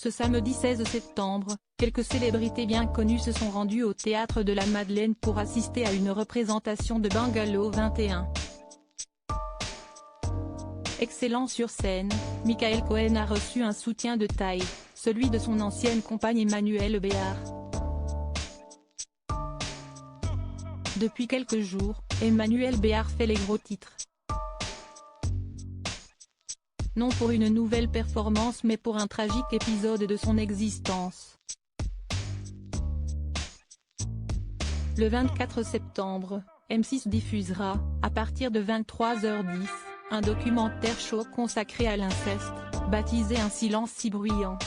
Ce samedi 16 septembre, quelques célébrités bien connues se sont rendues au Théâtre de la Madeleine pour assister à une représentation de Bungalow 21. Excellent sur scène, Michael Cohen a reçu un soutien de taille, celui de son ancienne compagne Emmanuelle Béart. Depuis quelques jours, Emmanuelle Béart fait les gros titres. Non pour une nouvelle performance mais pour un tragique épisode de son existence. Le 24 septembre, M6 diffusera, à partir de 23h10, un documentaire choc consacré à l'inceste, baptisé Un silence si bruyant.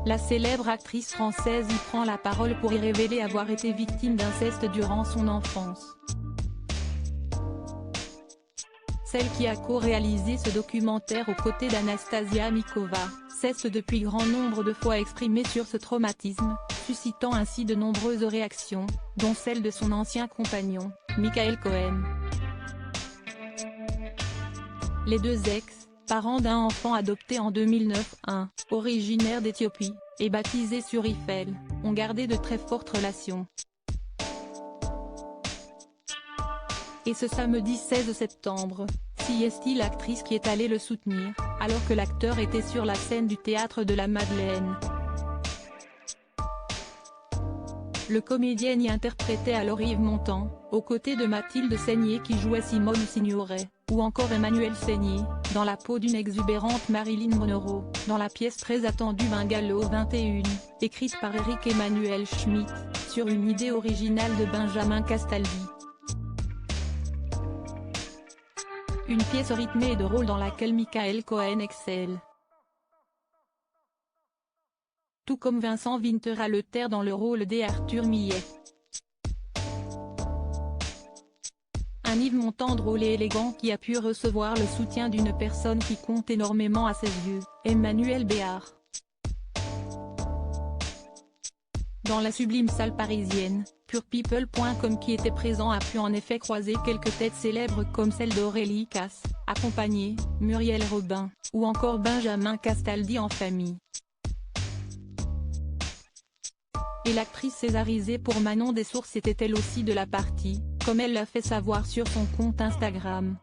La célèbre actrice française y prend la parole pour y révéler avoir été victime d'inceste durant son enfance. Celle qui a co-réalisé ce documentaire aux côtés d'Anastasia Mikova, s'est depuis grand nombre de fois exprimée sur ce traumatisme, suscitant ainsi de nombreuses réactions, dont celle de son ancien compagnon, Michael Cohen. Les deux ex, parents d'un enfant adopté en 2009, originaire d'Éthiopie, et baptisé sur Eiffel, ont gardé de très fortes relations. Et ce samedi 16 septembre, c'est l'actrice qui est allée le soutenir, alors que l'acteur était sur la scène du Théâtre de la Madeleine. Le comédien y interprétait alors Yves Montand, aux côtés de Mathilde Seigner qui jouait Simone Signoret, ou encore Emmanuelle Seigner, dans la peau d'une exubérante Marilyn Monroe, dans la pièce très attendue Bungalow 21, écrite par Eric Emmanuel Schmitt, sur une idée originale de Benjamin Castaldi. Une pièce rythmée et de rôle dans laquelle Michael Cohen excelle. Tout comme Vincent Winter dans le rôle d'Arthur Millet. Un Yves Montand drôle et élégant qui a pu recevoir le soutien d'une personne qui compte énormément à ses yeux, Emmanuelle Béart. Dans la sublime salle parisienne, purepeople.com qui était présent a pu en effet croiser quelques têtes célèbres comme celle d'Aurélie Casse, accompagnée, Muriel Robin, ou encore Benjamin Castaldi en famille. Et l'actrice césarisée pour Manon des Sources était elle aussi de la partie, comme elle l'a fait savoir sur son compte Instagram.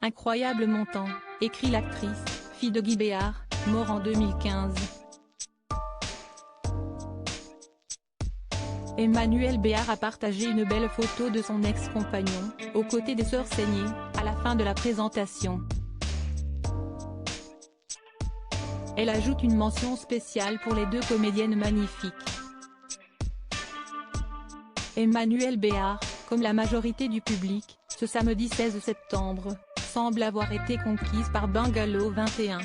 Incroyable montant, écrit l'actrice, fille de Guy Béart, mort en 2015. Emmanuelle Béart a partagé une belle photo de son ex-compagnon, aux côtés des sœurs Seigner, à la fin de la présentation. Elle ajoute une mention spéciale pour les deux comédiennes magnifiques. Emmanuelle Béart, comme la majorité du public, ce samedi 16 septembre, semble avoir été conquise par Bungalow 21.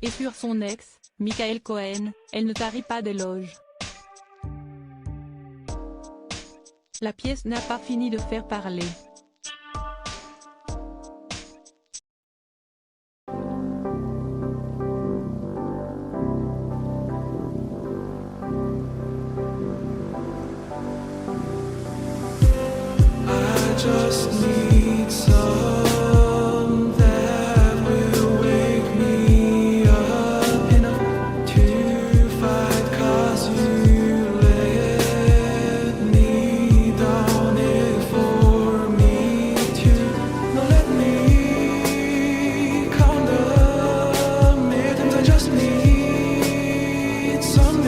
Et sur son ex, Michael Cohen, elle ne tarit pas d'éloges. La pièce n'a pas fini de faire parler. Just need some that will wake me up enough to fight, 'cause you let me down it for me to not let me count the minutes. I just need some